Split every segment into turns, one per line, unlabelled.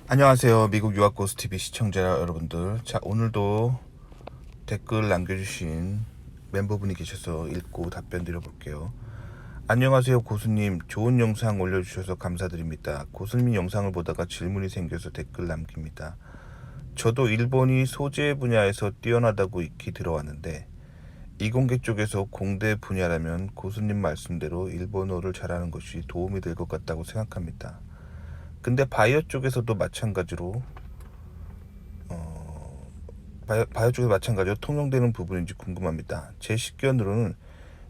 안녕하세요. 미국 유학고스TV 시청자 여러분들. 자, 오늘도 댓글 남겨주신 멤버분이 계셔서 읽고 답변 드려볼게요. 안녕하세요 고수님, 좋은 영상 올려주셔서 감사드립니다. 고수님 영상을 보다가 질문이 생겨서 댓글 남깁니다. 저도 일본이 소재 분야에서 뛰어나다고 익히 들어왔는데 이공계 쪽에서 공대 분야라면 고수님 말씀대로 일본어를 잘하는 것이 도움이 될 것 같다고 생각합니다. 근데 바이오 쪽에서도 마찬가지로 바이오 쪽에서 마찬가지로 통용되는 부분인지 궁금합니다. 제 식견으로는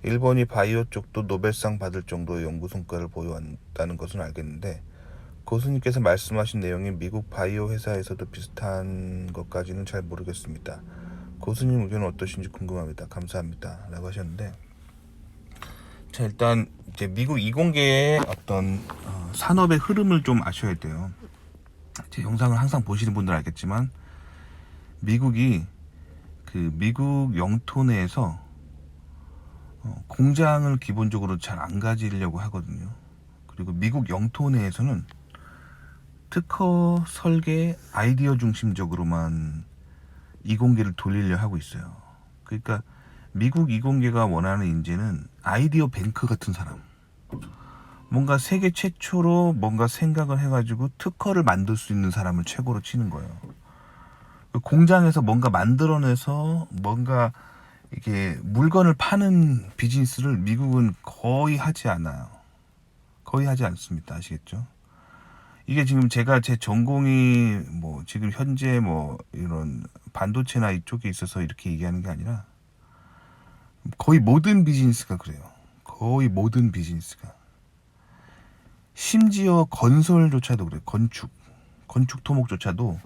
일본이 바이오 쪽도 노벨상 받을 정도의 연구 성과를 보유한다는 것은 알겠는데 고수님께서 말씀하신 내용이 미국 바이오 회사에서도 비슷한 것까지는 잘 모르겠습니다. 고수님 의견은 어떠신지 궁금합니다. 감사합니다. 라고 하셨는데, 자, 일단 이제 미국 이공계의 어떤 산업의 흐름을 좀 아셔야 돼요. 제 영상을 항상 보시는 분들 알겠지만 미국이 그 미국 영토 내에서 공장을 기본적으로 잘 안 가지려고 하거든요. 그리고 미국 영토 내에서는 특허 설계 아이디어 중심적으로만 이공계를 돌리려 하고 있어요. 그러니까 미국 이공계가 원하는 인재는 아이디어 뱅크 같은 사람, 뭔가 세계 최초로 뭔가 생각을 해가지고 특허를 만들 수 있는 사람을 최고로 치는 거예요. 공장에서 뭔가 만들어내서 뭔가 이게 물건을 파는 비즈니스를 미국은 거의 하지 않아요. 거의 하지 않습니다. 아시겠죠? 이게 지금 제가 제 전공이 뭐 지금 현재 뭐 이런 반도체나 이쪽에 있어서 이렇게 얘기하는 게 아니라 거의 모든 비즈니스가 그래요. 거의 모든 비즈니스가. 심지어 건설조차도 그래요. 건축 토목조차도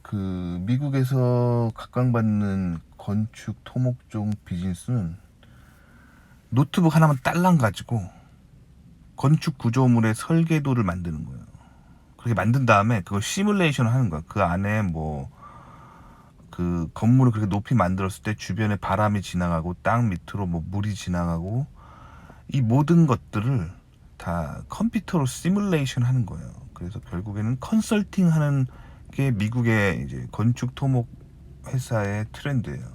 그 미국에서 각광받는 건축 토목 쪽 비즈니스는 노트북 하나만 딸랑 가지고 건축 구조물의 설계도를 만드는 거예요. 그렇게 만든 다음에 그걸 시뮬레이션을 하는 거야. 그 안에 뭐 그 건물을 그렇게 높이 만들었을 때 주변에 바람이 지나가고 땅 밑으로 뭐 물이 지나가고 이 모든 것들을 다 컴퓨터로 시뮬레이션 하는 거예요. 그래서 결국에는 컨설팅 하는 게 미국의 이제 건축 토목 회사의 트렌드예요.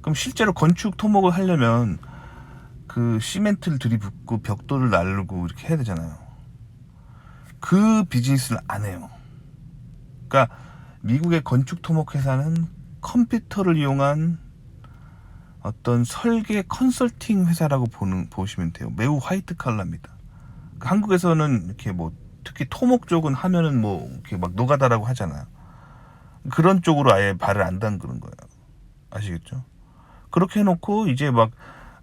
그럼 실제로 건축 토목을 하려면 그 시멘트를 들이붓고 벽돌을 나르고 이렇게 해야 되잖아요. 그 비즈니스를 안 해요. 그러니까 미국의 건축 토목 회사는 컴퓨터를 이용한 어떤 설계 컨설팅 회사라고 보시면 돼요. 매우 화이트 칼라입니다. 그러니까 한국에서는 이렇게 뭐 특히 토목 쪽은 하면은 뭐 이렇게 막 노가다라고 하잖아요. 그런 쪽으로 아예 발을 안 담그는 거예요. 아시겠죠? 그렇게 해놓고 이제 막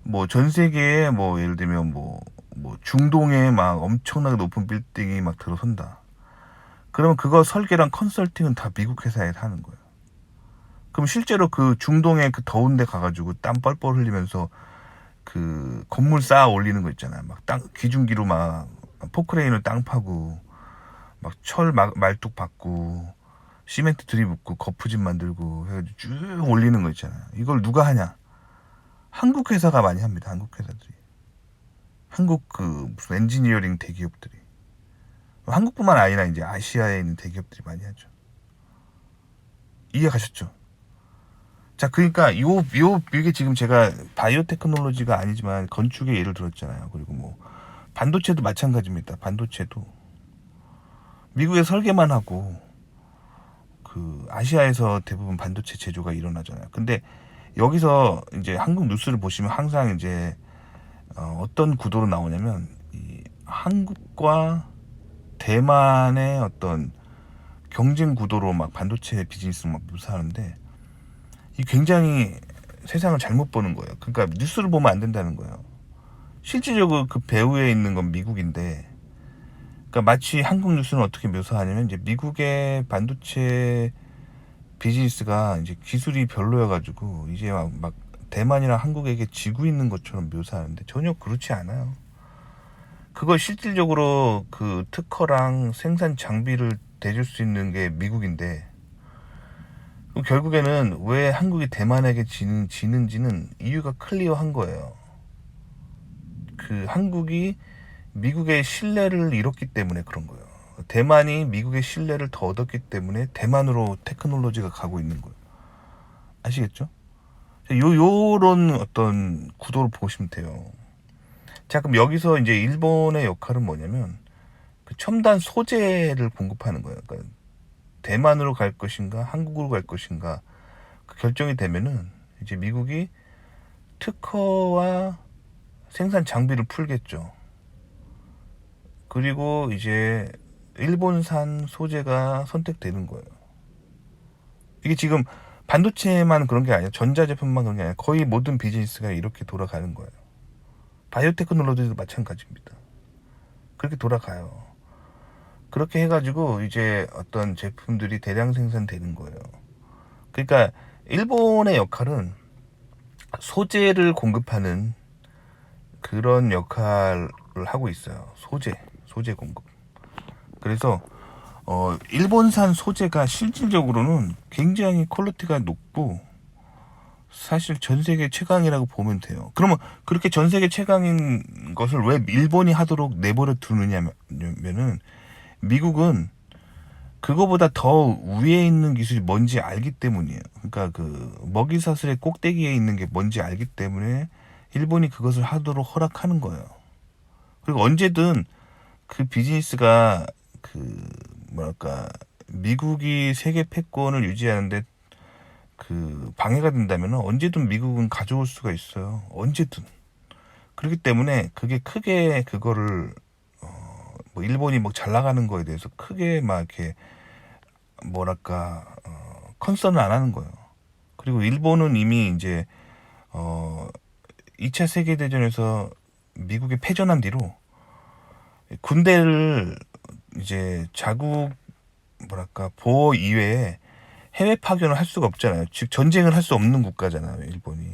뭐 전 세계에 뭐 예를 들면 뭐 중동에 막 엄청나게 높은 빌딩이 막 들어선다. 그러면 그거 설계랑 컨설팅은 다 미국 회사에 하는 거예요. 그럼 실제로 그 중동에 그 더운 데 가가지고 땀 뻘뻘 흘리면서 그 건물 쌓아 올리는 거 있잖아요. 막 땅, 기중기로 막 포크레인을 땅 파고 막 철 말뚝 박고 시멘트 들이붓고 거푸집 만들고 해가지고 쭉 올리는 거 있잖아요. 이걸 누가 하냐? 한국 회사가 많이 합니다. 한국 회사들이. 한국 그 무슨 엔지니어링 대기업들이. 한국뿐만 아니라 이제 아시아에 있는 대기업들이 많이 하죠. 이해 가셨죠? 자, 그러니까 이게 지금 제가 바이오 테크놀로지가 아니지만 건축의 예를 들었잖아요. 그리고 뭐 반도체도 마찬가지입니다. 반도체도 미국에 설계만 하고 그 아시아에서 대부분 반도체 제조가 일어나잖아요. 근데 여기서 이제 한국 뉴스를 보시면 항상 이제 어떤 구도로 나오냐면 이 한국과 대만의 어떤 경쟁 구도로 막 반도체 비즈니스를 막 묘사하는데 이 굉장히 세상을 잘못 보는 거예요. 그러니까 뉴스를 보면 안 된다는 거예요. 실질적으로 그 배후에 있는 건 미국인데, 그러니까 마치 한국 뉴스는 어떻게 묘사하냐면 이제 미국의 반도체 비즈니스가 이제 기술이 별로여가지고 이제 막 대만이나 한국에게 지고 있는 것처럼 묘사하는데 전혀 그렇지 않아요. 그걸 실질적으로 그 특허랑 생산 장비를 대줄 수 있는 게 미국인데, 그럼 결국에는 왜 한국이 대만에게 지는지는 이유가 클리어한 거예요. 그 한국이 미국의 신뢰를 잃었기 때문에 그런 거예요. 대만이 미국의 신뢰를 더 얻었기 때문에 대만으로 테크놀로지가 가고 있는 거예요. 아시겠죠? 요런 어떤 구도를 보시면 돼요. 자, 그럼 여기서 이제 일본의 역할은 뭐냐면 그 첨단 소재를 공급하는 거예요. 그러니까 대만으로 갈 것인가, 한국으로 갈 것인가 그 결정이 되면은 이제 미국이 특허와 생산 장비를 풀겠죠. 그리고 이제 일본산 소재가 선택되는 거예요. 이게 지금 반도체만 그런 게 아니라 전자제품만 그런 게 아니라 거의 모든 비즈니스가 이렇게 돌아가는 거예요. 바이오테크놀로지도 마찬가지입니다. 그렇게 돌아가요. 그렇게 해가지고 이제 어떤 제품들이 대량 생산되는 거예요. 그러니까 일본의 역할은 소재를 공급하는 그런 역할을 하고 있어요. 소재 공급. 그래서 일본산 소재가 실질적으로는 굉장히 퀄리티가 높고 사실 전 세계 최강이라고 보면 돼요. 그러면 그렇게 전 세계 최강인 것을 왜 일본이 하도록 내버려 두느냐면은 미국은 그거보다 더 위에 있는 기술이 뭔지 알기 때문이에요. 그러니까 그 먹이사슬의 꼭대기에 있는 게 뭔지 알기 때문에 일본이 그것을 하도록 허락하는 거예요. 그리고 언제든 그 비즈니스가 그 뭐랄까 미국이 세계 패권을 유지하는데 그 방해가 된다면 언제든 미국은 가져올 수가 있어요. 언제든. 그렇기 때문에 그게 크게 그거를 뭐 일본이 뭐 잘 나가는 거에 대해서 크게 막 이렇게 뭐랄까 컨선을 안 하는 거예요. 그리고 일본은 이미 이제 2차 세계대전에서 미국이 패전한 뒤로 군대를 이제 자국 뭐랄까 보호 이외에 해외 파견을 할 수가 없잖아요. 즉 전쟁을 할 수 없는 국가잖아요, 일본이.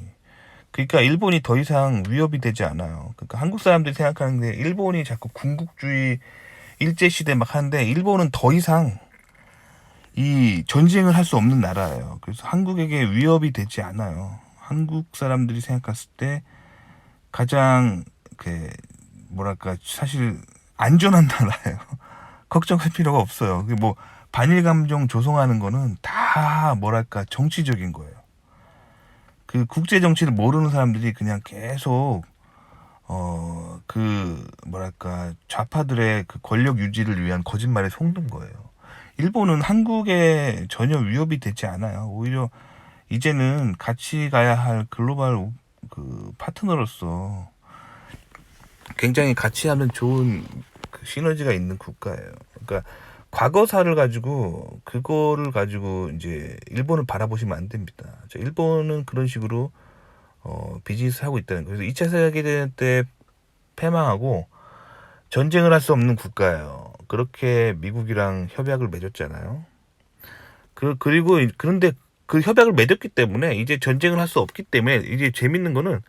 그러니까 일본이 더 이상 위협이 되지 않아요. 그러니까 한국 사람들이 생각하는 게 일본이 자꾸 군국주의 일제 시대 막 하는데 일본은 더 이상 이 전쟁을 할 수 없는 나라예요. 그래서 한국에게 위협이 되지 않아요. 한국 사람들이 생각했을 때 가장 그 뭐랄까 사실 안전한 나라예요. 걱정할 필요가 없어요. 뭐 반일 감정 조성하는 거는 다 뭐랄까 정치적인 거예요. 그 국제 정치를 모르는 사람들이 그냥 계속 그 뭐랄까 좌파들의 그 권력 유지를 위한 거짓말에 속는 거예요. 일본은 한국에 전혀 위협이 되지 않아요. 오히려 이제는 같이 가야 할 글로벌 그 파트너로서 굉장히 같이 하면 좋은 그 시너지가 있는 국가예요. 그러니까 과거사를 가지고 그거를 가지고 이제 일본을 바라보시면 안 됩니다. 일본은 그런 식으로 비즈니스 하고 있다는 거예요. 그래서 2차 세계대전 때 패망하고 전쟁을 할 수 없는 국가예요. 그렇게 미국이랑 협약을 맺었잖아요. 그리고 그런데 그 협약을 맺었기 때문에 이제 전쟁을 할 수 없기 때문에 이제 재밌는 거는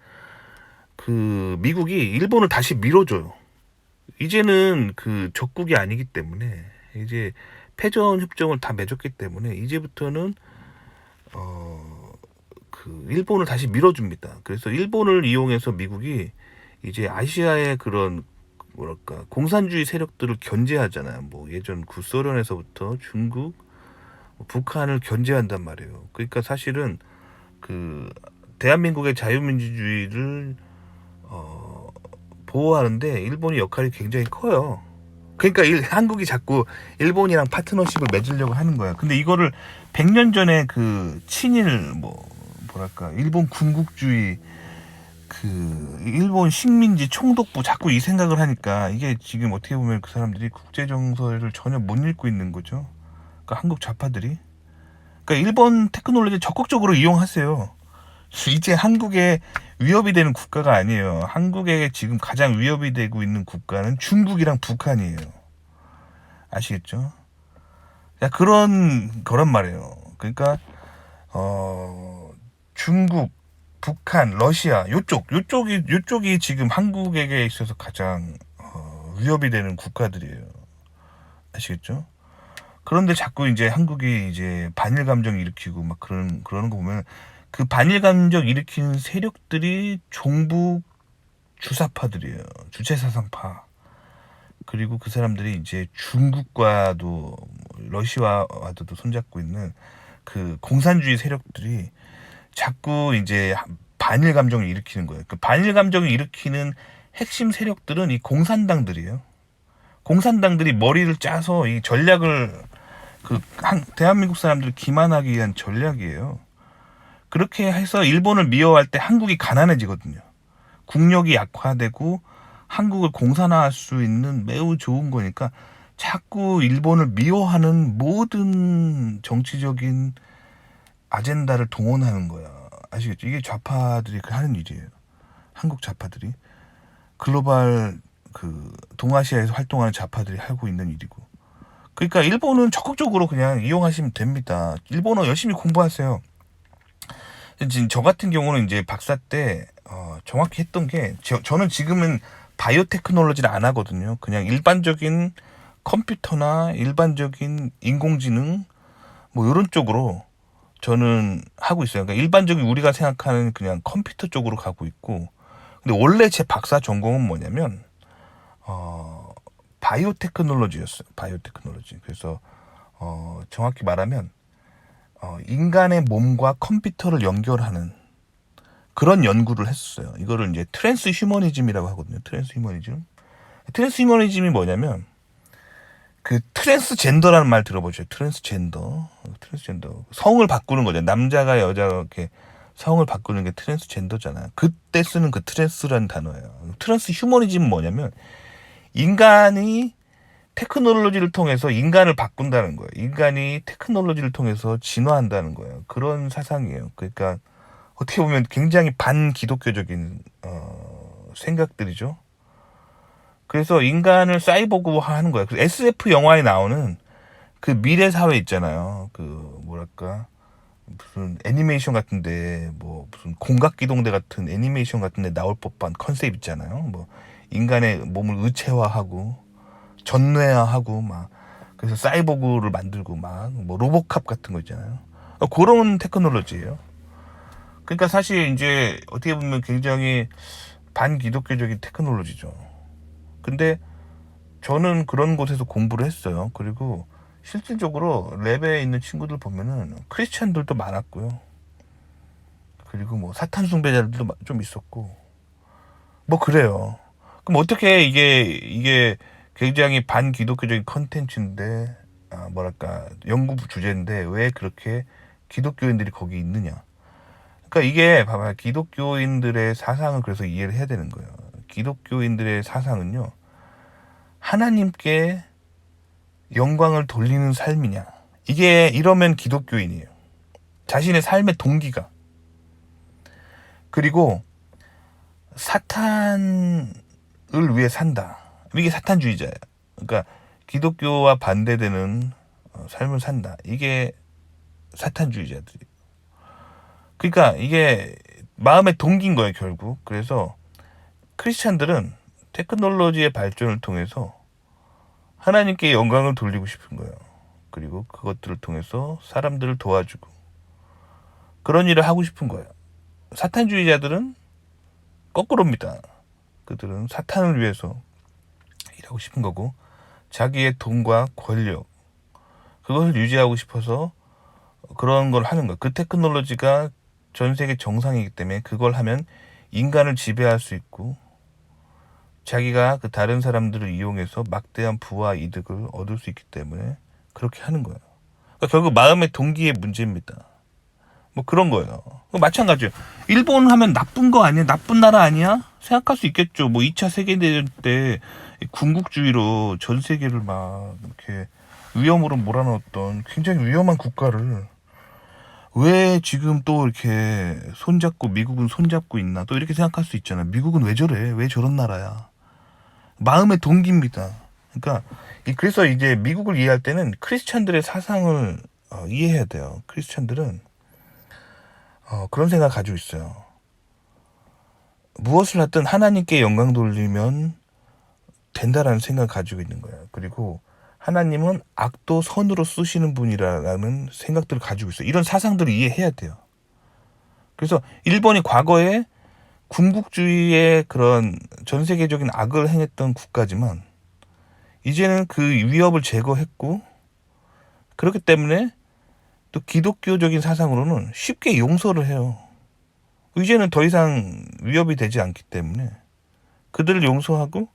그 미국이 일본을 다시 밀어줘요. 이제는 그 적국이 아니기 때문에 이제 패전 협정을 다 맺었기 때문에 이제부터는 그 일본을 다시 밀어줍니다. 그래서 일본을 이용해서 미국이 이제 아시아의 그런 뭐랄까 공산주의 세력들을 견제하잖아요. 뭐 예전 구소련에서부터 중국, 북한을 견제한단 말이에요. 그러니까 사실은 그 대한민국의 자유민주주의를 보호하는데 일본의 역할이 굉장히 커요. 그러니까 한국이 자꾸 일본이랑 파트너십을 맺으려고 하는 거야. 근데 이거를 100년 전에 그 친일 뭐랄까 일본 군국주의 그 일본 식민지 총독부 자꾸 이 생각을 하니까 이게 지금 어떻게 보면 그 사람들이 국제 정서를 전혀 못 읽고 있는 거죠. 그러니까 한국 좌파들이. 그러니까 일본 테크놀로지 적극적으로 이용하세요. 이제 한국에 위협이 되는 국가가 아니에요. 한국에 지금 가장 위협이 되고 있는 국가는 중국이랑 북한이에요. 아시겠죠? 그런 거란 말이에요. 그러니까 중국, 북한, 러시아 요쪽이 지금 한국에게 있어서 가장 위협이 되는 국가들이에요. 아시겠죠? 그런데 자꾸 이제 한국이 이제 반일 감정 일으키고 막 그러는 거 보면 그 반일 감정 일으키는 세력들이 종북 주사파들이에요. 주체사상파. 그리고 그 사람들이 이제 중국과도 러시아와도 손잡고 있는 그 공산주의 세력들이 자꾸 이제 반일 감정을 일으키는 거예요. 그 반일 감정을 일으키는 핵심 세력들은 이 공산당들이에요. 공산당들이 머리를 짜서 이 전략을 대한민국 사람들을 기만하기 위한 전략이에요. 그렇게 해서 일본을 미워할 때 한국이 가난해지거든요. 국력이 약화되고 한국을 공산화할 수 있는 매우 좋은 거니까 자꾸 일본을 미워하는 모든 정치적인 아젠다를 동원하는 거야. 아시겠죠? 이게 좌파들이 하는 일이에요. 한국 좌파들이. 글로벌 동아시아에서 활동하는 좌파들이 하고 있는 일이고. 그러니까 일본은 적극적으로 그냥 이용하시면 됩니다. 일본어 열심히 공부하세요. 저 같은 경우는 이제 박사 때 정확히 했던 게 저는 지금은 바이오 테크놀로지를 안 하거든요. 그냥 일반적인 컴퓨터나 일반적인 인공지능 뭐 이런 쪽으로 저는 하고 있어요. 그러니까 일반적인 우리가 생각하는 그냥 컴퓨터 쪽으로 가고 있고, 근데 원래 제 박사 전공은 뭐냐면 바이오 테크놀로지였어요. 바이오 테크놀로지. 그래서 정확히 말하면 인간의 몸과 컴퓨터를 연결하는 그런 연구를 했어요. 이거를 이제 트랜스 휴머니즘이라고 하거든요. 트랜스 휴머니즘. 트랜스 휴머니즘이 뭐냐면 그 트랜스젠더라는 말 들어보죠. 트랜스젠더. 성을 바꾸는 거죠. 남자가 여자가 이렇게 성을 바꾸는 게 트랜스젠더잖아요. 그때 쓰는 그 트랜스라는 단어예요. 트랜스 휴머니즘은 뭐냐면 인간이 테크놀로지를 통해서 인간을 바꾼다는 거예요. 인간이 테크놀로지를 통해서 진화한다는 거예요. 그런 사상이에요. 그러니까 어떻게 보면 굉장히 반기독교적인 생각들이죠. 그래서 인간을 사이보그화하는 거예요. 그래서 SF 영화에 나오는 그 미래 사회 있잖아요. 그 뭐랄까 무슨 애니메이션 같은데 뭐 무슨 공각기동대 같은 애니메이션 같은데 나올 법한 컨셉 있잖아요. 뭐 인간의 몸을 의체화하고 전뇌화하고 막 그래서 사이보그를 만들고 막 뭐 로보캅 같은 거 있잖아요. 그런 테크놀로지예요. 그러니까 사실 이제 어떻게 보면 굉장히 반기독교적인 테크놀로지죠. 근데 저는 그런 곳에서 공부를 했어요. 그리고 실질적으로 랩에 있는 친구들 보면은 크리스찬들도 많았고요. 그리고 뭐 사탄 숭배자들도 좀 있었고 뭐 그래요. 그럼 어떻게 이게 굉장히 반기독교적인 컨텐츠인데 뭐랄까 연구 주제인데 왜 그렇게 기독교인들이 거기 있느냐? 그러니까 이게 봐봐요. 기독교인들의 사상을 그래서 이해를 해야 되는 거예요. 기독교인들의 사상은요. 하나님께 영광을 돌리는 삶이냐. 이게 이러면 기독교인이에요. 자신의 삶의 동기가. 그리고 사탄을 위해 산다. 이게 사탄주의자예요. 그러니까 기독교와 반대되는 삶을 산다. 이게 사탄주의자들이에요. 그러니까 이게 마음의 동기인 거예요, 결국. 그래서 크리스찬들은 테크놀로지의 발전을 통해서 하나님께 영광을 돌리고 싶은 거예요. 그리고 그것들을 통해서 사람들을 도와주고 그런 일을 하고 싶은 거예요. 사탄주의자들은 거꾸로입니다. 그들은 사탄을 위해서 일하고 싶은 거고 자기의 돈과 권력 그것을 유지하고 싶어서 그런 걸 하는 거예요. 그 테크놀로지가 전 세계 정상이기 때문에 그걸 하면 인간을 지배할 수 있고 자기가 그 다른 사람들을 이용해서 막대한 부와 이득을 얻을 수 있기 때문에 그렇게 하는 거예요. 그러니까 결국 마음의 동기의 문제입니다. 뭐 그런 거예요. 마찬가지예요. 일본 하면 나쁜 거 아니야? 나쁜 나라 아니야? 생각할 수 있겠죠. 뭐 2차 세계대전 때 군국주의로 전 세계를 막 이렇게 위험으로 몰아넣었던 굉장히 위험한 국가를 왜 지금 또 이렇게 손잡고 미국은 손잡고 있나 또 이렇게 생각할 수 있잖아요. 미국은 왜 저래? 왜 저런 나라야? 마음의 동기입니다. 그러니까 그래서 이제 미국을 이해할 때는 크리스찬들의 사상을 이해해야 돼요. 크리스찬들은 그런 생각 가지고 있어요. 무엇을 하든 하나님께 영광 돌리면 된다라는 생각을 가지고 있는 거예요. 그리고 하나님은 악도 선으로 쓰시는 분이라는 생각들을 가지고 있어요. 이런 사상들을 이해해야 돼요. 그래서 일본이 과거에 군국주의의 그런 전 세계적인 악을 행했던 국가지만 이제는 그 위협을 제거했고, 그렇기 때문에 또 기독교적인 사상으로는 쉽게 용서를 해요. 이제는 더 이상 위협이 되지 않기 때문에 그들을 용서하고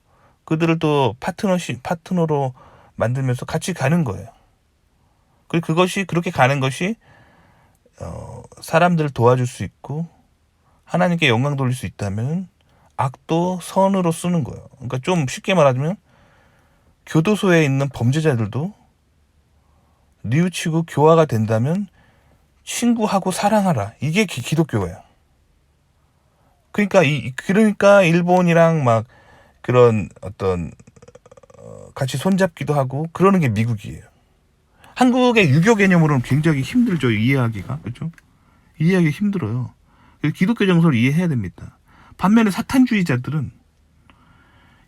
그들을 또 파트너로 만들면서 같이 가는 거예요. 그리고 그것이 그렇게 가는 것이 사람들을 도와줄 수 있고 하나님께 영광 돌릴 수 있다면 악도 선으로 쓰는 거예요. 그러니까 좀 쉽게 말하자면 교도소에 있는 범죄자들도 뉘우치고 교화가 된다면 친구하고 사랑하라. 이게 기독교예요. 그러니까 일본이랑 막 그런 어떤 같이 손잡기도 하고 그러는 게 미국이에요. 한국의 유교 개념으로는 굉장히 힘들죠. 이해하기가. 그렇죠? 이해하기 힘들어요. 기독교 정서를 이해해야 됩니다. 반면에 사탄주의자들은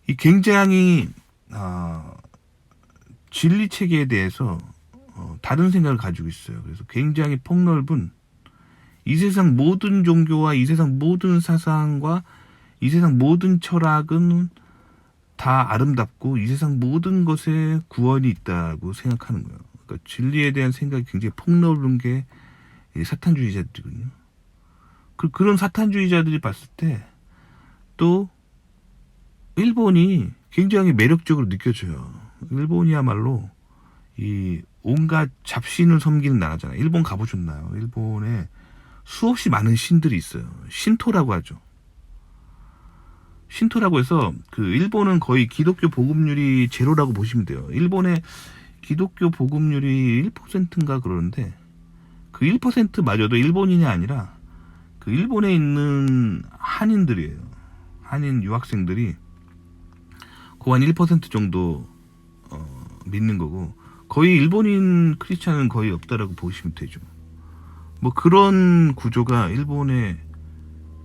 이 굉장히 진리 체계에 대해서 다른 생각을 가지고 있어요. 그래서 굉장히 폭넓은 이 세상 모든 종교와 이 세상 모든 사상과 이 세상 모든 철학은 다 아름답고 이 세상 모든 것에 구원이 있다고 생각하는 거예요. 그러니까 진리에 대한 생각이 굉장히 폭넓은 게 사탄주의자들이거든요. 그런 사탄주의자들이 봤을 때 또 일본이 굉장히 매력적으로 느껴져요. 일본이야말로 이 온갖 잡신을 섬기는 나라잖아요. 일본 가보셨나요? 일본에 수없이 많은 신들이 있어요. 신토라고 하죠. 신토라고 해서 일본은 거의 기독교 복음률이 제로라고 보시면 돼요. 일본의 기독교 복음률이 1%인가 그러는데 그 1%마저도 일본인이 아니라 그 일본에 있는 한인들이에요. 한인 유학생들이 고한 1% 정도 믿는 거고 거의 일본인 크리스찬은 거의 없다라고 보시면 되죠. 뭐 그런 구조가 일본의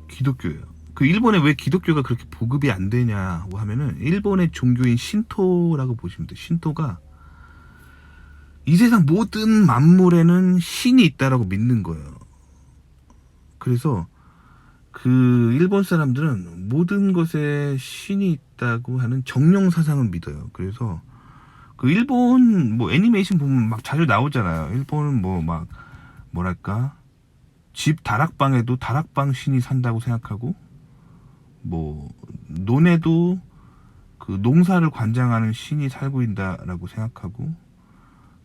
기독교예요. 일본에 왜 기독교가 그렇게 보급이 안 되냐고 하면은 일본의 종교인 신토라고 보시면 돼요. 신토가 이 세상 모든 만물에는 신이 있다라고 믿는 거예요. 그래서 일본 사람들은 모든 것에 신이 있다고 하는 정령 사상을 믿어요. 그래서 일본 뭐 애니메이션 보면 막 자주 나오잖아요. 일본은 뭐랄까 집 다락방에도 다락방 신이 산다고 생각하고 논에도 농사를 관장하는 신이 살고 있다라고 생각하고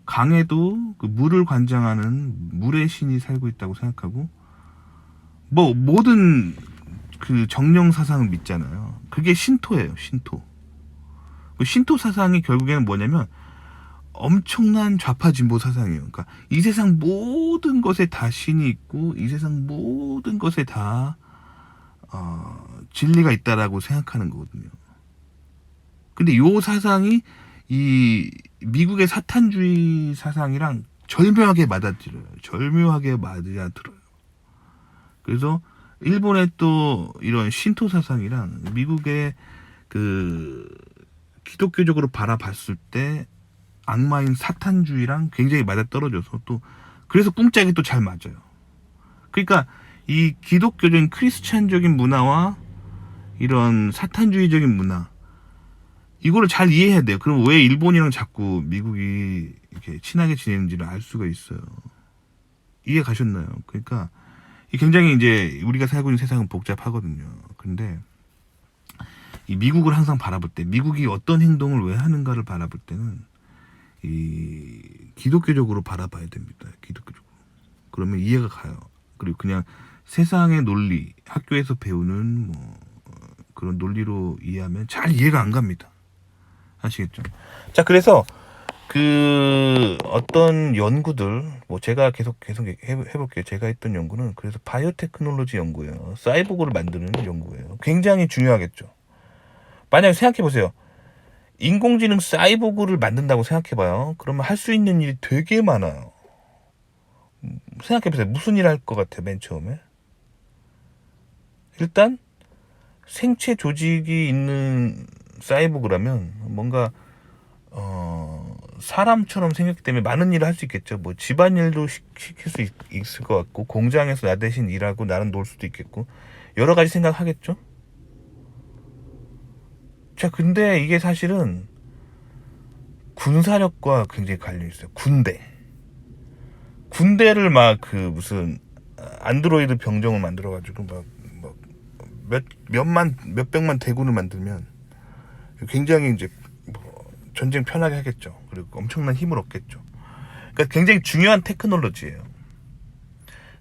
강에도 물을 관장하는 물의 신이 살고 있다고 생각하고 모든 정령 사상을 믿잖아요. 그게 신토예요. 신토. 신토 사상이 결국에는 뭐냐면 엄청난 좌파진보 사상이에요. 그러니까 이 세상 모든 것에 다 신이 있고 이 세상 모든 것에 다 진리가 있다라고 생각하는 거거든요. 근데 이 사상이 이 미국의 사탄주의 사상이랑 절묘하게 맞아들어요. 그래서 일본의 또 이런 신토 사상이랑 미국의 기독교적으로 바라봤을 때 악마인 사탄주의랑 굉장히 맞아떨어져서 또 그래서 꿍짝이 또 잘 맞아요. 그러니까 이 기독교적인 크리스찬적인 문화와 이런 사탄주의적인 문화 이거를 잘 이해해야 돼요. 그럼 왜 일본이랑 자꾸 미국이 이렇게 친하게 지내는지를 알 수가 있어요. 이해 가셨나요? 그러니까 굉장히 이제 우리가 살고 있는 세상은 복잡하거든요. 근데 이 미국을 항상 바라볼 때 미국이 어떤 행동을 왜 하는가를 바라볼 때는 이 기독교적으로 바라봐야 됩니다. 기독교적으로. 그러면 이해가 가요. 그리고 그냥 세상의 논리, 학교에서 배우는 그런 논리로 이해하면 잘 이해가 안 갑니다. 아시겠죠? 자, 그래서 어떤 연구들, 제가 계속 해볼게요. 제가 했던 연구는 그래서 바이오테크놀로지 연구예요. 사이보그를 만드는 연구예요. 굉장히 중요하겠죠. 만약에 생각해보세요. 인공지능 사이보그를 만든다고 생각해봐요. 그러면 할 수 있는 일이 되게 많아요. 생각해보세요. 무슨 일 할 것 같아요, 맨 처음에? 일단 생체 조직이 있는 사이보그라면 뭔가 사람처럼 생겼기 때문에 많은 일을 할 수 있겠죠. 집안일도 시킬 수 있을 것 같고 공장에서 나 대신 일하고 나는 놀 수도 있겠고 여러 가지 생각하겠죠. 자, 근데 이게 사실은 군사력과 굉장히 관련이 있어요. 군대를 막 그 무슨 안드로이드 병정을 만들어가지고 막 몇백만 대군을 만들면 굉장히 이제 뭐 전쟁 편하게 하겠죠. 그리고 엄청난 힘을 얻겠죠. 그러니까 굉장히 중요한 테크놀로지예요.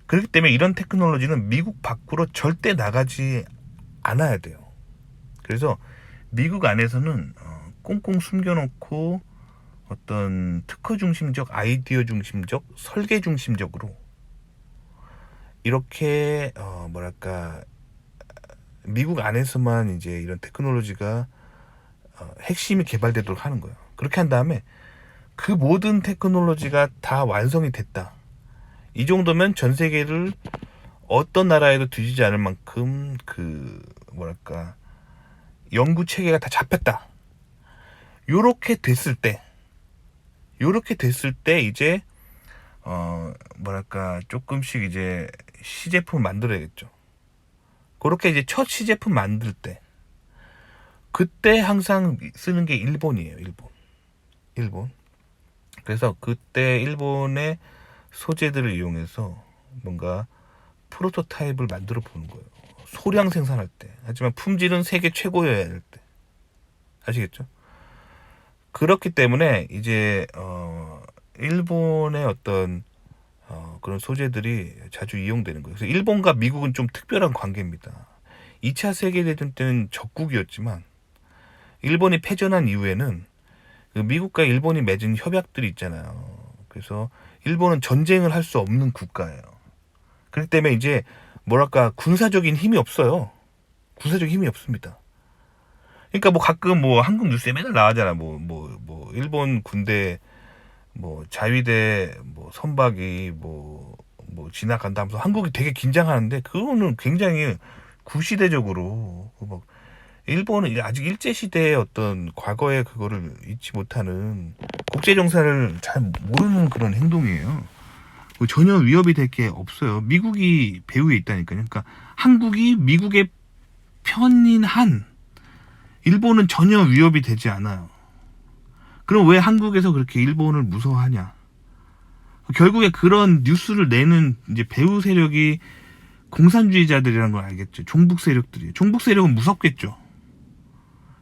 그렇기 때문에 이런 테크놀로지는 미국 밖으로 절대 나가지 않아야 돼요. 그래서 미국 안에서는 꽁꽁 숨겨놓고 어떤 특허 중심적, 아이디어 중심적, 설계 중심적으로 이렇게 뭐랄까 미국 안에서만 이제 이런 테크놀로지가 핵심이 개발되도록 하는 거예요. 그렇게 한 다음에 그 모든 테크놀로지가 다 완성이 됐다. 이 정도면 전 세계를 어떤 나라에도 뒤지지 않을 만큼 그 뭐랄까 연구 체계가 다 잡혔다. 요렇게 됐을 때 이제 뭐랄까 조금씩 이제 시제품 만들어야겠죠. 그렇게 이제 첫 시제품 만들 때 그때 항상 쓰는 게 일본이에요. 일본. 그래서 그때 일본의 소재들을 이용해서 뭔가 프로토타입을 만들어 보는 거예요. 소량 생산할 때. 하지만 품질은 세계 최고여야 할 때. 아시겠죠? 그렇기 때문에 이제 일본의 어떤 그런 소재들이 자주 이용되는 거예요. 그래서 일본과 미국은 좀 특별한 관계입니다. 2차 세계대전 때는 적국이었지만 일본이 패전한 이후에는 그 미국과 일본이 맺은 협약들이 있잖아요. 그래서 일본은 전쟁을 할 수 없는 국가예요. 그렇기 때문에 이제 뭐랄까 군사적인 힘이 없어요. 군사적인 힘이 없습니다. 그러니까 뭐 가끔 뭐 한국 뉴스에 맨날 나가잖아. 뭐 일본 군대 뭐 자위대 뭐 선박이 뭐 지나간다 하면서 한국이 되게 긴장하는데 그거는 굉장히 구시대적으로 막 일본은 아직 일제시대의 어떤 과거의 그거를 잊지 못하는 국제정세를 잘 모르는 그런 행동이에요. 전혀 위협이 될 게 없어요. 미국이 배후에 있다니까요. 그러니까 한국이 미국의 편인 한 일본은 전혀 위협이 되지 않아요. 그럼 왜 한국에서 그렇게 일본을 무서워하냐? 결국에 그런 뉴스를 내는 이제 배후 세력이 공산주의자들이라는 걸 알겠죠. 종북 세력들이. 종북 세력은 무섭겠죠.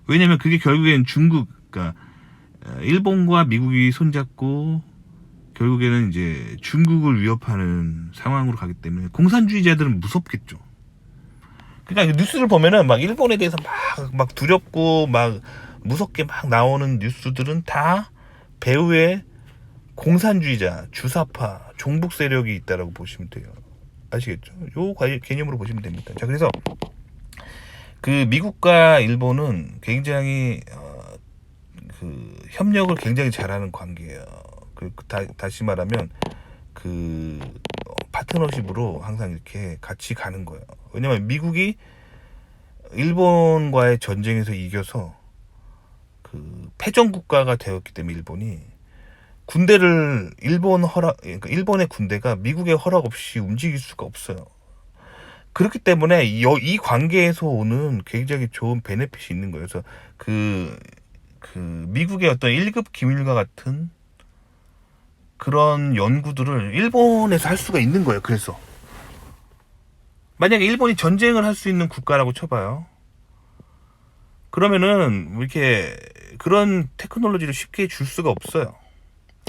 왜냐면 그게 결국엔 그러니까 일본과 미국이 손잡고 결국에는 이제 중국을 위협하는 상황으로 가기 때문에 공산주의자들은 무섭겠죠. 그러니까 뉴스를 보면은 막 일본에 대해서 막 두렵고 막 무섭게 막 나오는 뉴스들은 다 배후에 공산주의자, 주사파, 종북 세력이 있다라고 보시면 돼요. 아시겠죠? 요 개념으로 보시면 됩니다. 자, 그래서 그 미국과 일본은 굉장히 그 협력을 굉장히 잘하는 관계예요. 다시 말하면 그 파트너십으로 항상 이렇게 같이 가는 거예요. 왜냐면 미국이 일본과의 전쟁에서 이겨서 그 패전 국가가 되었기 때문에 일본이 군대를 그러니까 일본의 군대가 미국의 허락 없이 움직일 수가 없어요. 그렇기 때문에 이 관계에서 오는 굉장히 좋은 베네핏이 있는 거예요. 그래서 그 미국의 어떤 1급 기밀과 같은 그런 연구들을 일본에서 할 수가 있는 거예요. 그래서 만약에 일본이 전쟁을 할 수 있는 국가라고 쳐봐요. 그러면은 이렇게 그런 테크놀로지를 쉽게 줄 수가 없어요.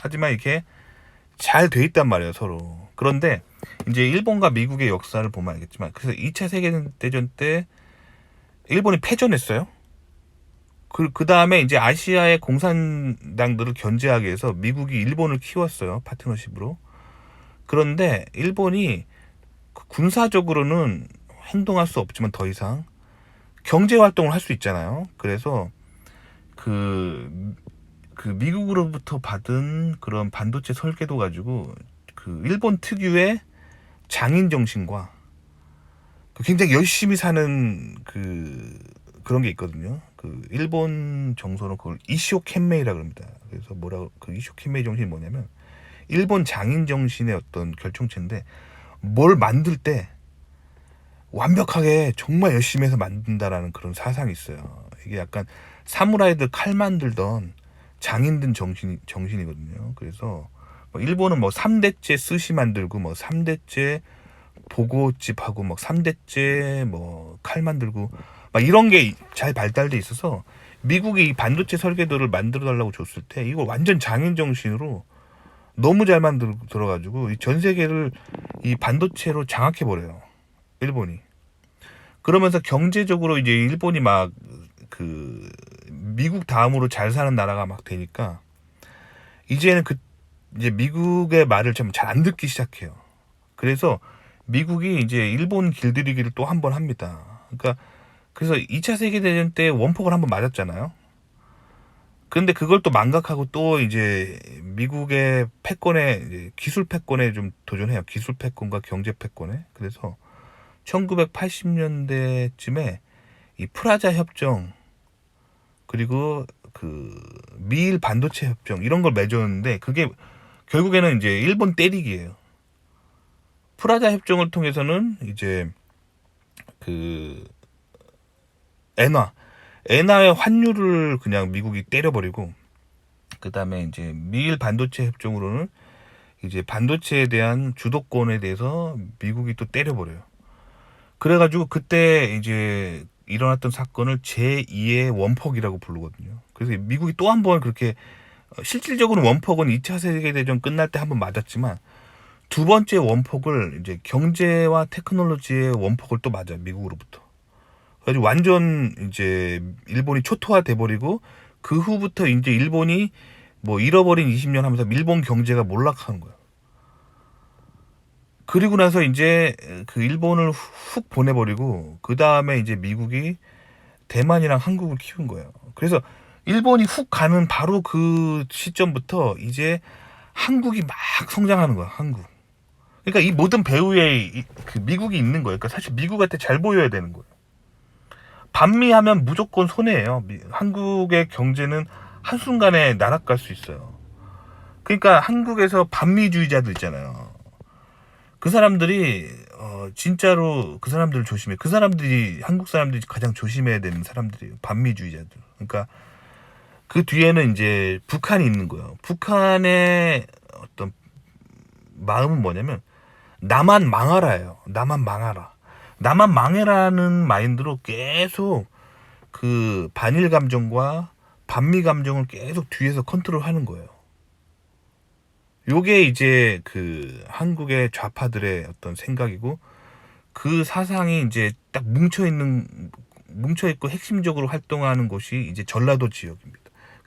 하지만 이렇게 잘 돼 있단 말이에요, 서로. 그런데 이제 일본과 미국의 역사를 보면 알겠지만, 그래서 2차 세계대전 때 일본이 패전했어요. 그 다음에 이제 아시아의 공산당들을 견제하기 위해서 미국이 일본을 키웠어요, 파트너십으로. 그런데 일본이 군사적으로는 행동할 수 없지만 더 이상 경제 활동을 할 수 있잖아요. 그래서 그 미국으로부터 받은 그런 반도체 설계도 가지고 그 일본 특유의 장인 정신과 굉장히 열심히 사는 그런 게 있거든요. 그 일본 정서는 그걸 이쇼켄메이라 그럽니다. 그래서 그 이쇼켄메이 정신이 뭐냐면 일본 장인 정신의 어떤 결정체인데 뭘 만들 때 완벽하게 정말 열심히 해서 만든다라는 그런 사상이 있어요. 이게 약간 사무라이들 칼 만들던 장인 든 정신이거든요. 그래서 뭐 일본은 뭐 3대째 스시 만들고 뭐 3대째 보고집하고 뭐 3대째 뭐 칼 만들고 막 이런 게 잘 발달돼 있어서 미국이 이 반도체 설계도를 만들어 달라고 줬을 때 이걸 완전 장인 정신으로 너무 잘 만들어가지고 전 세계를 이 반도체로 장악해 버려요. 일본이. 그러면서 경제적으로 이제 일본이 막 그 미국 다음으로 잘 사는 나라가 막 되니까 이제는 이제 미국의 말을 좀 잘 안 듣기 시작해요. 그래서 미국이 이제 일본 길들이기를 또 한 번 합니다. 그러니까 그래서 2차 세계대전 때 원폭을 한번 맞았잖아요. 근데 그걸 또 망각하고 또 이제 미국의 패권에 이제 기술 패권에 좀 도전해요. 기술 패권과 경제 패권에. 그래서 1980년대쯤에 이 프라자 협정 그리고 그 미일 반도체 협정 이런 걸 맺었는데 그게 결국에는 이제 일본 때리기예요. 프라자 협정을 통해서는 이제 그 엔화의 환율을 그냥 미국이 때려버리고 그 다음에 이제 미일 반도체 협정으로는 이제 반도체에 대한 주도권에 대해서 미국이 또 때려버려요. 그래가지고 그때 이제 일어났던 사건을 제2의 원폭이라고 부르거든요. 그래서 미국이 또 한 번 그렇게 실질적으로 원폭은 2차 세계대전 끝날 때 한 번 맞았지만 두 번째 원폭을 이제 경제와 테크놀로지의 원폭을 또 맞아요. 미국으로부터. 그래서 완전 이제 일본이 초토화돼 버리고 그 후부터 이제 일본이 뭐 잃어버린 20년 하면서 일본 경제가 몰락하는 거예요. 그리고 나서 이제 그 일본을 훅 보내버리고 그 다음에 이제 미국이 대만이랑 한국을 키운 거예요. 그래서 일본이 훅 가는 바로 그 시점부터 이제 한국이 막 성장하는 거야. 한국. 그러니까 이 모든 배후에 그 미국이 있는 거예요. 그러니까 사실 미국한테 잘 보여야 되는 거예요. 반미하면 무조건 손해예요. 한국의 경제는 한순간에 나락갈 수 있어요. 그러니까 한국에서 반미주의자들 있잖아요. 그 사람들이 진짜로 그 사람들을 조심해. 그 사람들이 한국 사람들이 가장 조심해야 되는 사람들이에요. 반미주의자들. 그러니까 그 뒤에는 이제 북한이 있는 거예요. 북한의 어떤 마음은 뭐냐면 나만 망하라예요. 나만 망하라. 나만 망해라는 마인드로 계속 그 반일 감정과 반미 감정을 계속 뒤에서 컨트롤하는 거예요. 요게 이제 그 한국의 좌파들의 어떤 생각이고 그 사상이 이제 딱 뭉쳐 있고 핵심적으로 활동하는 곳이 이제 전라도 지역입니다.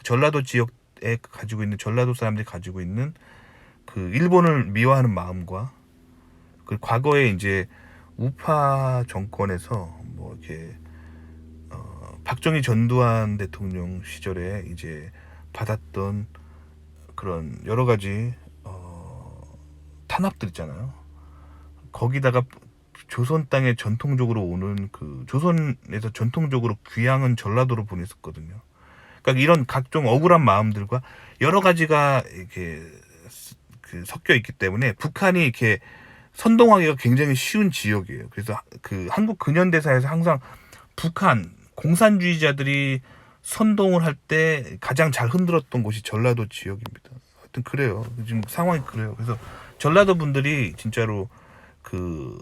전라도 지역에 가지고 있는 전라도 사람들이 가지고 있는 그 일본을 미워하는 마음과 그 과거에 이제 우파 정권에서 뭐 이렇게 박정희 전두환 대통령 시절에 이제 받았던 그런 여러 가지 탄압들 있잖아요. 거기다가 조선 땅에 전통적으로 오는 그 조선에서 전통적으로 귀향은 전라도로 보냈었거든요. 그러니까 이런 각종 억울한 마음들과 여러 가지가 이렇게 그 섞여 있기 때문에 북한이 이렇게 선동하기가 굉장히 쉬운 지역이에요. 그래서 그 한국 근현대사에서 항상 북한 공산주의자들이 선동을 할 때 가장 잘 흔들었던 곳이 전라도 지역입니다. 하여튼 그래요. 지금 상황이 그래요. 그래서 전라도 분들이 진짜로 그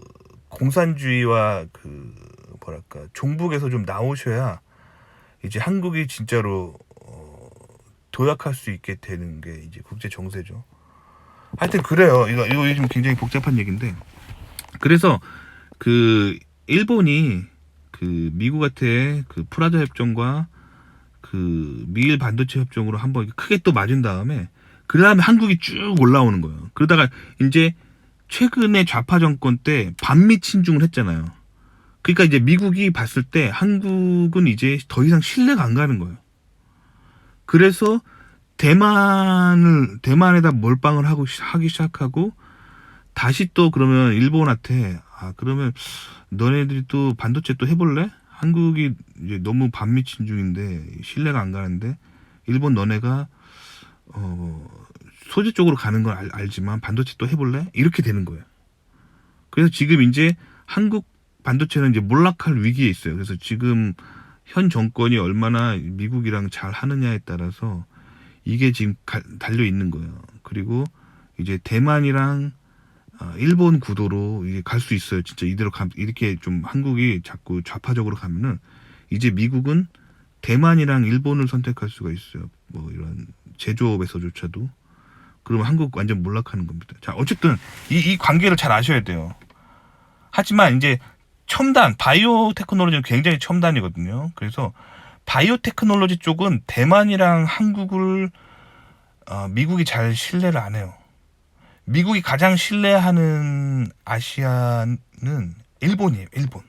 공산주의와 그 뭐랄까 종북에서 좀 나오셔야 이제 한국이 진짜로 도약할 수 있게 되는 게 이제 국제 정세죠. 하여튼 그래요. 이거 요즘 굉장히 복잡한 얘기인데 그래서 그 일본이 그 미국한테 그 프라자 협정과 그 미일 반도체 협정으로 한번 크게 또 맞은 다음에 그 다음에 한국이 쭉 올라오는 거예요. 그러다가 이제 최근에 좌파 정권 때 반미 친중을 했잖아요. 그러니까 이제 미국이 봤을 때 한국은 이제 더 이상 신뢰가 안 가는 거예요. 그래서 대만에다 몰빵을 하기 시작하고 다시 또 그러면 일본한테 그러면 너네들이 또 반도체 또 해볼래? 한국이 이제 너무 반미 친중인데 신뢰가 안 가는데 일본 너네가 소재 쪽으로 가는 걸 알지만 반도체 또 해볼래? 이렇게 되는 거예요. 그래서 지금 이제 한국 반도체는 이제 몰락할 위기에 있어요. 그래서 지금 현 정권이 얼마나 미국이랑 잘 하느냐에 따라서 이게 지금 달려 있는 거예요. 그리고 이제 대만이랑 일본 구도로 이게 갈 수 있어요. 진짜 이대로 이렇게 좀 한국이 자꾸 좌파적으로 가면은 이제 미국은 대만이랑 일본을 선택할 수가 있어요. 뭐 이런 제조업에서조차도. 그러면 한국 완전 몰락하는 겁니다. 자, 어쨌든 이 관계를 잘 아셔야 돼요. 하지만 이제 첨단, 바이오 테크놀로지는 굉장히 첨단이거든요. 그래서 바이오 테크놀로지 쪽은 대만이랑 한국을 미국이 잘 신뢰를 안 해요. 미국이 가장 신뢰하는 아시아는 일본이에요. 일본.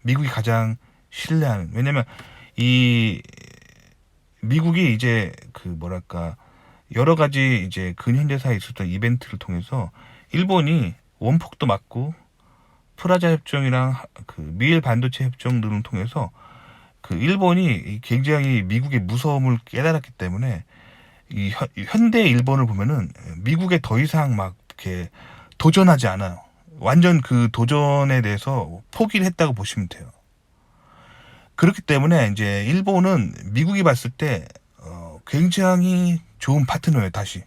미국이 가장 신뢰하는. 왜냐면 이 미국이 이제 그 뭐랄까 여러 가지 이제 근현대사에 있었던 이벤트를 통해서 일본이 원폭도 맞고 프라자 협정이랑 그 미일 반도체 협정 등을 통해서 그 일본이 굉장히 미국의 무서움을 깨달았기 때문에 이 현대 일본을 보면은 미국에 더 이상 막 이렇게 도전하지 않아요. 완전 그 도전에 대해서 포기를 했다고 보시면 돼요. 그렇기 때문에 이제 일본은 미국이 봤을 때 굉장히 좋은 파트너예요, 다시.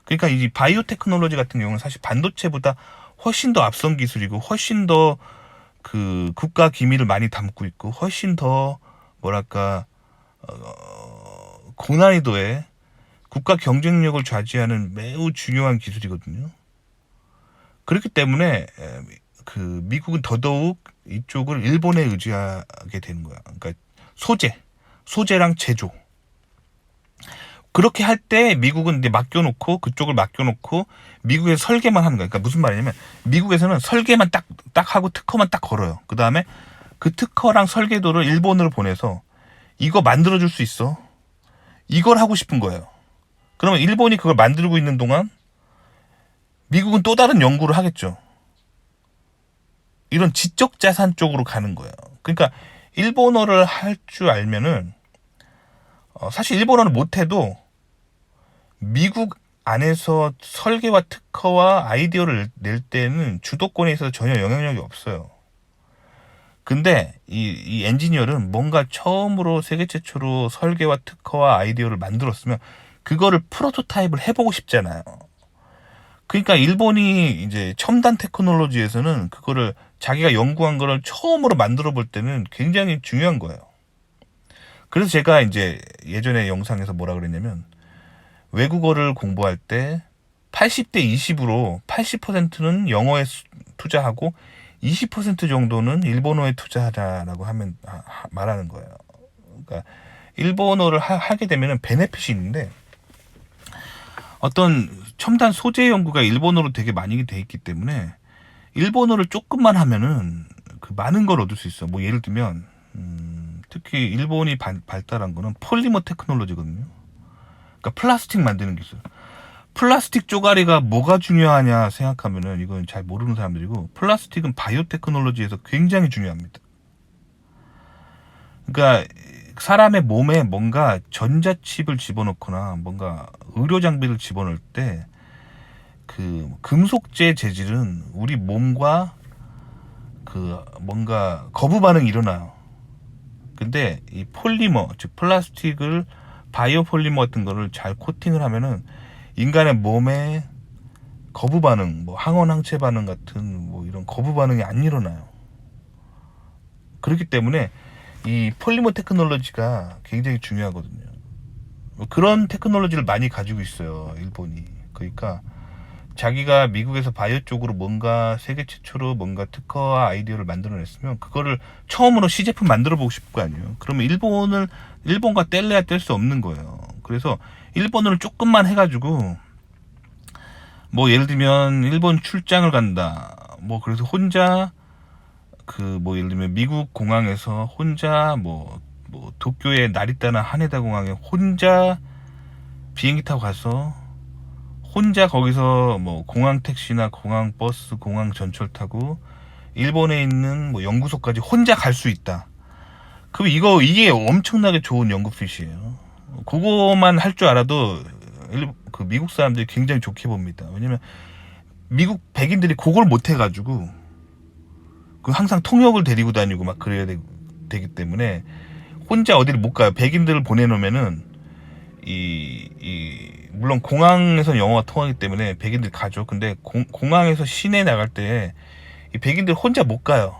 그러니까 이 바이오 테크놀로지 같은 경우는 사실 반도체보다 훨씬 더 앞선 기술이고 훨씬 더 그 국가 기밀을 많이 담고 있고 훨씬 더 뭐랄까 고난이도의 국가 경쟁력을 좌지하는 매우 중요한 기술이거든요. 그렇기 때문에 그 미국은 더더욱 이쪽을 일본에 의지하게 되는 거야. 그러니까 소재랑 제조. 그렇게 할 때 미국은 이제 맡겨놓고 그쪽을 맡겨놓고 미국에서 설계만 하는 거야. 그러니까 무슨 말이냐면 미국에서는 설계만 딱 하고 특허만 딱 걸어요. 그 다음에 그 특허랑 설계도를 일본으로 보내서 이거 만들어줄 수 있어. 이걸 하고 싶은 거예요. 그러면 일본이 그걸 만들고 있는 동안 미국은 또 다른 연구를 하겠죠. 이런 지적 자산 쪽으로 가는 거예요. 그러니까 일본어를 할 줄 알면은 사실 일본어를 못해도 미국 안에서 설계와 특허와 아이디어를 낼 때는 주도권에 있어서 전혀 영향력이 없어요. 근데 이 엔지니어는 뭔가 처음으로 세계 최초로 설계와 특허와 아이디어를 만들었으면 그거를 프로토타입을 해보고 싶잖아요. 그러니까 일본이 이제 첨단 테크놀로지에서는 그거를 자기가 연구한 거를 처음으로 만들어 볼 때는 굉장히 중요한 거예요. 그래서 제가 이제 예전에 영상에서 뭐라 그랬냐면 외국어를 공부할 때 80대 20으로 80%는 영어에 투자하고 20% 정도는 일본어에 투자하자라고 하면 말하는 거예요. 그러니까 일본어를 하게 되면 베네핏이 있는데 어떤 첨단 소재 연구가 일본어로 되게 많이 돼 있기 때문에 일본어를 조금만 하면은 그 많은 걸 얻을 수 있어. 뭐 예를 들면 특히 일본이 발달한 거는 폴리머 테크놀로지거든요. 그러니까 플라스틱 만드는 기술. 플라스틱 쪼가리가 뭐가 중요하냐 생각하면은 이건 잘 모르는 사람들이고 플라스틱은 바이오 테크놀로지에서 굉장히 중요합니다. 그러니까 사람의 몸에 뭔가 전자칩을 집어넣거나 뭔가 의료 장비를 집어넣을 때 그 금속재 재질은 우리 몸과 그 뭔가 거부 반응이 일어나요. 근데 이 폴리머 즉 플라스틱을 바이오 폴리머 같은 거를 잘 코팅을 하면은 인간의 몸에 거부 반응, 뭐 항원 항체 반응 같은 뭐 이런 거부 반응이 안 일어나요. 그렇기 때문에 이 폴리머 테크놀로지가 굉장히 중요하거든요. 그런 테크놀로지를 많이 가지고 있어요, 일본이. 그러니까 자기가 미국에서 바이오 쪽으로 뭔가 세계 최초로 뭔가 특허와 아이디어를 만들어냈으면 그거를 처음으로 시제품 만들어 보고 싶을 거 아니에요. 그러면 일본과 뗄래야 뗄 수 없는 거예요. 그래서 일본어를 조금만 해가지고 뭐 예를 들면 일본 출장을 간다. 뭐 그래서 혼자 그 뭐 예를 들면 미국 공항에서 혼자 뭐 도쿄의 나리타나 하네다 공항에 혼자 비행기 타고 가서 혼자 거기서 뭐 공항 택시나 공항 버스, 공항 전철 타고 일본에 있는 뭐 연구소까지 혼자 갈 수 있다. 그럼 이게 엄청나게 좋은 연구핏이에요. 그거만 할 줄 알아도 그 미국 사람들이 굉장히 좋게 봅니다. 왜냐면 미국 백인들이 그걸 못 해가지고 그 항상 통역을 데리고 다니고 막 그래야 되기 때문에 혼자 어디를 못 가요. 백인들을 보내놓으면은 물론 공항에서 영어가 통하기 때문에 백인들 가죠. 근데 공항에서 시내 나갈 때 이 백인들 혼자 못 가요.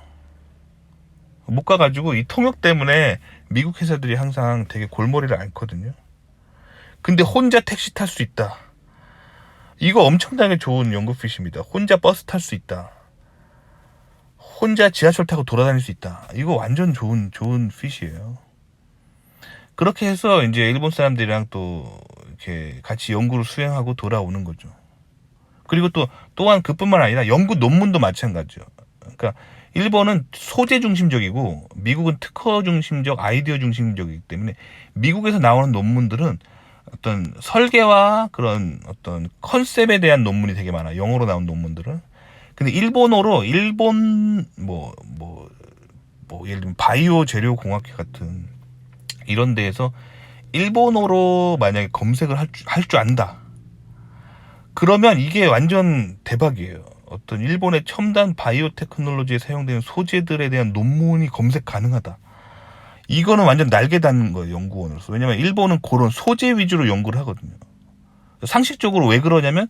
못 가가지고 이 통역 때문에 미국 회사들이 항상 되게 골머리를 앓거든요. 근데 혼자 택시 탈 수 있다. 이거 엄청나게 좋은 연구 핏입니다. 혼자 버스 탈 수 있다. 혼자 지하철 타고 돌아다닐 수 있다. 이거 완전 좋은 핏이에요. 그렇게 해서 이제 일본 사람들이랑 또 이렇게 같이 연구를 수행하고 돌아오는 거죠. 그리고 또한 그뿐만 아니라 연구 논문도 마찬가지죠. 그러니까 일본은 소재 중심적이고 미국은 특허 중심적, 아이디어 중심적이기 때문에 미국에서 나오는 논문들은 어떤 설계와 그런 어떤 컨셉에 대한 논문이 되게 많아요. 영어로 나온 논문들은. 근데 일본어로 일본 예를 들면 바이오 재료 공학회 같은 이런 데에서 일본어로 만약에 검색을 할 줄 안다. 그러면 이게 완전 대박이에요. 어떤 일본의 첨단 바이오 테크놀로지에 사용되는 소재들에 대한 논문이 검색 가능하다. 이거는 완전 날개 닿는 거예요, 연구원으로서. 왜냐면 일본은 그런 소재 위주로 연구를 하거든요. 상식적으로 왜 그러냐면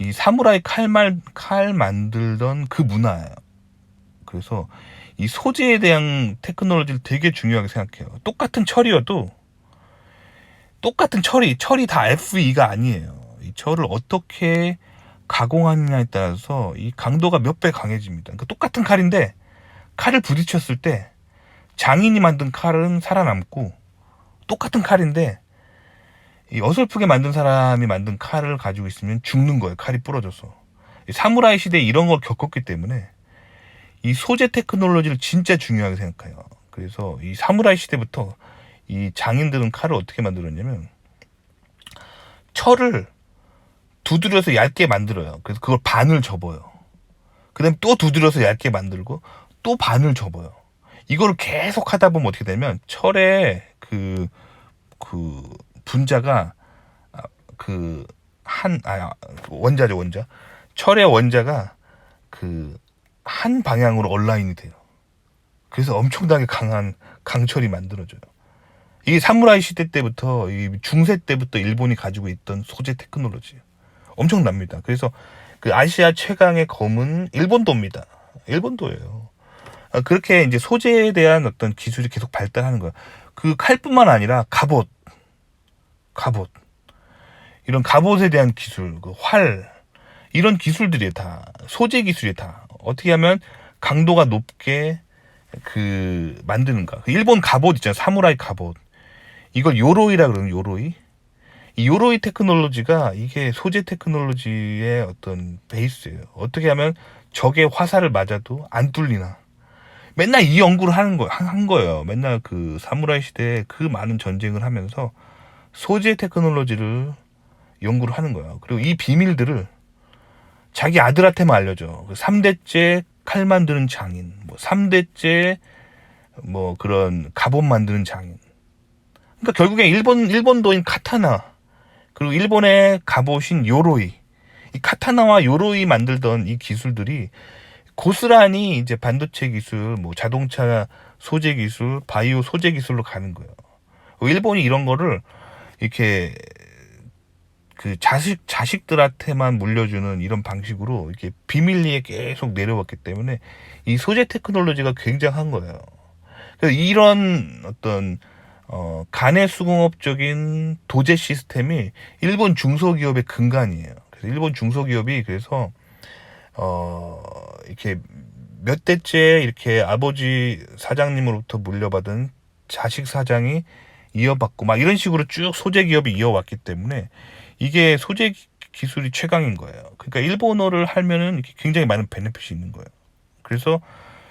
이 사무라이 칼 만들던 그 문화예요. 그래서 이 소재에 대한 테크놀로지를 되게 중요하게 생각해요. 똑같은 철이어도 똑같은 철이 다 FE가 아니에요. 이 철을 어떻게 가공하느냐에 따라서 이 강도가 몇 배 강해집니다. 그러니까 똑같은 칼인데 칼을 부딪혔을 때 장인이 만든 칼은 살아남고 똑같은 칼인데 이 어설프게 만든 사람이 만든 칼을 가지고 있으면 죽는 거예요. 칼이 부러져서. 사무라이 시대에 이런 걸 겪었기 때문에 이 소재 테크놀로지를 진짜 중요하게 생각해요. 그래서 이 사무라이 시대부터 이 장인들은 칼을 어떻게 만들었냐면 철을 두드려서 얇게 만들어요. 그래서 그걸 반을 접어요. 그 다음에 또 두드려서 얇게 만들고 또 반을 접어요. 이거를 계속 하다 보면 어떻게 되면 철의 그 분자가 원자죠, 원자. 철의 원자가 한 방향으로 얼라인이 돼요. 그래서 엄청나게 강한 강철이 만들어져요. 이게 사무라이 시대 때부터, 이 중세 때부터 일본이 가지고 있던 소재 테크놀로지예요. 엄청납니다. 그래서 그 아시아 최강의 검은 일본도입니다. 일본도예요. 그렇게 이제 소재에 대한 어떤 기술이 계속 발달하는 거예요. 그 칼뿐만 아니라 갑옷. 이런 갑옷에 대한 기술, 그 활, 이런 기술들이 다, 소재 기술이 다, 어떻게 하면 강도가 높게 만드는가. 일본 갑옷 있잖아요. 사무라이 갑옷. 이걸 요로이라 그러는 요로이. 이 요로이 테크놀로지가 이게 소재 테크놀로지의 어떤 베이스예요. 어떻게 하면 적의 화살을 맞아도 안 뚫리나. 맨날 이 연구를 한 거예요. 맨날 그 사무라이 시대에 그 많은 전쟁을 하면서 소재 테크놀로지를 연구를 하는 거예요. 그리고 이 비밀들을 자기 아들한테만 알려줘. 3대째 칼 만드는 장인, 3대째 그런 갑옷 만드는 장인. 그러니까 결국에 일본도인 카타나, 그리고 일본의 갑옷인 요로이, 이 카타나와 요로이 만들던 이 기술들이 고스란히 이제 반도체 기술, 자동차 소재 기술, 바이오 소재 기술로 가는 거예요. 일본이 이런 거를 이렇게 그 자식들한테만 물려주는 이런 방식으로 이렇게 비밀리에 계속 내려왔기 때문에 이 소재 테크놀로지가 굉장한 거예요. 그래서 이런 어떤 간의 수공업적인 도제 시스템이 일본 중소기업의 근간이에요. 그래서 일본 중소기업이 그래서 이렇게 몇 대째 이렇게 아버지 사장님으로부터 물려받은 자식 사장이 이어받고 막 이런 식으로 쭉 소재 기업이 이어왔기 때문에 이게 소재 기술이 최강인 거예요. 그러니까 일본어를 하면은 이렇게 굉장히 많은 베네핏이 있는 거예요. 그래서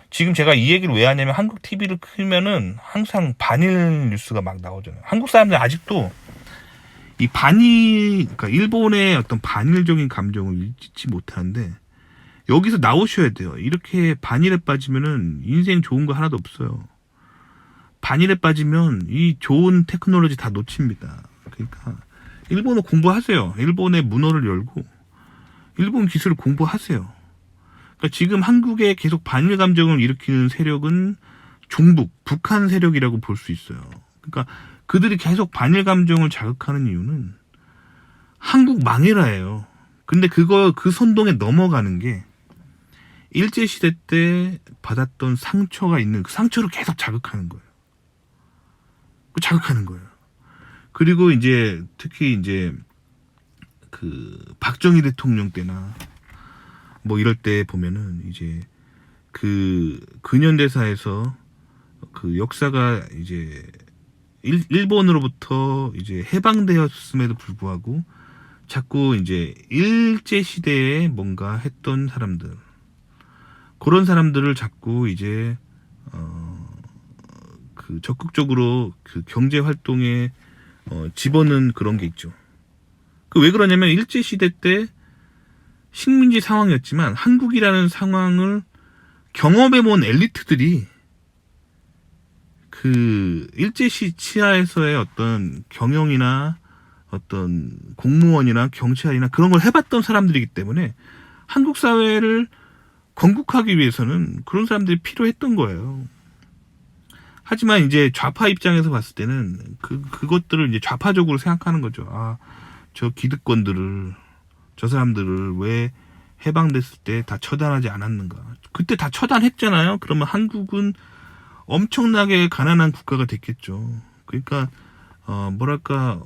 지금 제가 이 얘기를 왜 하냐면 한국 TV를 틀면은 항상 반일 뉴스가 막 나오잖아요. 한국 사람들 아직도 이 그러니까 일본의 어떤 반일적인 감정을 잊지 못하는데 여기서 나오셔야 돼요. 이렇게 반일에 빠지면은 인생 좋은 거 하나도 없어요. 반일에 빠지면 이 좋은 테크놀로지 다 놓칩니다. 그러니까 일본어 공부하세요. 일본의 문어를 열고 일본 기술을 공부하세요. 그러니까 지금 한국에 계속 반일 감정을 일으키는 세력은 북한 세력이라고 볼 수 있어요. 그러니까 그들이 계속 반일 감정을 자극하는 이유는 한국 망해라예요. 근데 그 선동에 넘어가는 게 일제시대 때 받았던 상처가 있는 그 상처를 계속 자극하는 거예요. 자극하는 거예요. 그리고 이제 특히 이제 그 박정희 대통령 때나 뭐 이럴 때 보면은 이제 그 근현대사에서 그 역사가 이제 일본으로부터 이제 해방되었음에도 불구하고 자꾸 이제 일제 시대에 뭔가 했던 사람들, 그런 사람들을 자꾸 이제 그 적극적으로 그 경제 활동에 집어넣은 그런 게 있죠. 그 왜 그러냐면 일제 시대 때 식민지 상황이었지만 한국이라는 상황을 경험해 본 엘리트들이 그 일제시 치하에서의 어떤 경영이나 어떤 공무원이나 경찰이나 그런 걸 해봤던 사람들이기 때문에 한국 사회를 건국하기 위해서는 그런 사람들이 필요했던 거예요. 하지만 이제 좌파 입장에서 봤을 때는 그것들을 이제 좌파적으로 생각하는 거죠. 아, 저 기득권들을, 저 사람들을 왜 해방됐을 때 다 처단하지 않았는가. 그때 다 처단했잖아요. 그러면 한국은 엄청나게 가난한 국가가 됐겠죠. 그러니까 뭐랄까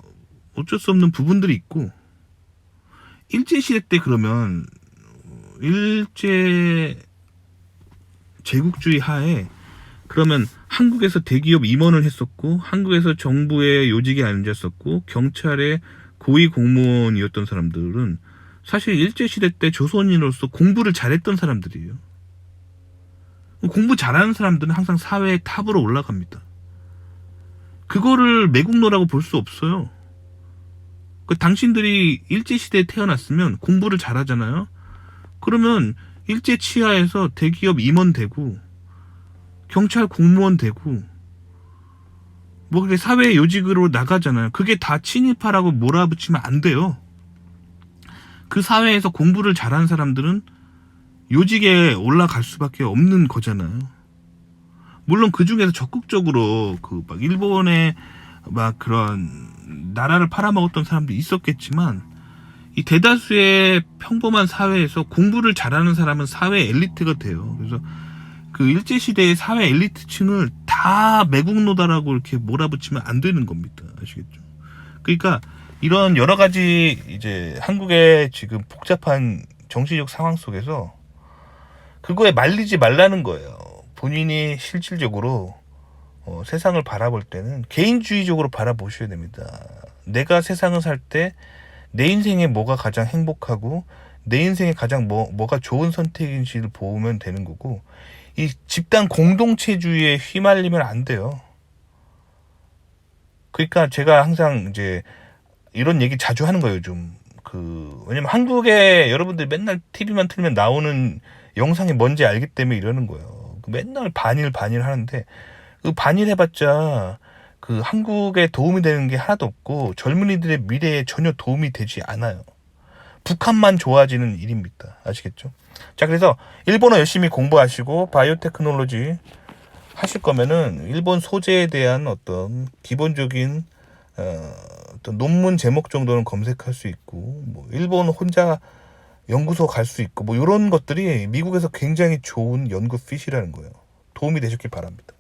어쩔 수 없는 부분들이 있고, 일제시대 때 그러면 일제 제국주의 하에 그러면 한국에서 대기업 임원을 했었고, 한국에서 정부의 요직에 앉았었고, 경찰의 고위 공무원이었던 사람들은 사실 일제시대 때 조선인으로서 공부를 잘했던 사람들이에요. 공부 잘하는 사람들은 항상 사회의 탑으로 올라갑니다. 그거를 매국노라고 볼 수 없어요. 당신들이 일제시대에 태어났으면 공부를 잘하잖아요. 그러면 일제 치하에서 대기업 임원 되고 경찰 공무원 되고 뭐 그게 사회 요직으로 나가잖아요. 그게 다 친일파라고 몰아붙이면 안 돼요. 그 사회에서 공부를 잘하는 사람들은 요직에 올라갈 수밖에 없는 거잖아요. 물론 그 중에서 적극적으로 그 막 일본의 막 그런 나라를 팔아먹었던 사람도 있었겠지만, 이 대다수의 평범한 사회에서 공부를 잘하는 사람은 사회 엘리트가 돼요. 그래서 그 일제시대의 사회 엘리트층을 다 매국노다라고 이렇게 몰아붙이면 안 되는 겁니다. 아시겠죠? 그러니까 이런 여러 가지 이제 한국의 지금 복잡한 정치적 상황 속에서 그거에 말리지 말라는 거예요. 본인이 실질적으로 세상을 바라볼 때는 개인주의적으로 바라보셔야 됩니다. 내가 세상을 살 때 내 인생에 뭐가 가장 행복하고 내 인생에 가장 뭐가 좋은 선택인지를 보면 되는 거고, 이 집단 공동체주의에 휘말리면 안 돼요. 그러니까 제가 항상 이제 이런 얘기 자주 하는 거예요, 좀. 왜냐면 한국에 여러분들이 맨날 TV만 틀면 나오는 영상이 뭔지 알기 때문에 이러는 거예요. 맨날 반일 하는데, 그 반일 해봤자 그 한국에 도움이 되는 게 하나도 없고 젊은이들의 미래에 전혀 도움이 되지 않아요. 북한만 좋아지는 일입니다. 아시겠죠? 자, 그래서 일본어 열심히 공부하시고 바이오테크놀로지 하실 거면은 일본 소재에 대한 어떤 기본적인 어떤 논문 제목 정도는 검색할 수 있고, 뭐 일본 혼자 연구소 갈 수 있고, 뭐 이런 것들이 미국에서 굉장히 좋은 연구 핏이라는 거예요. 도움이 되셨길 바랍니다.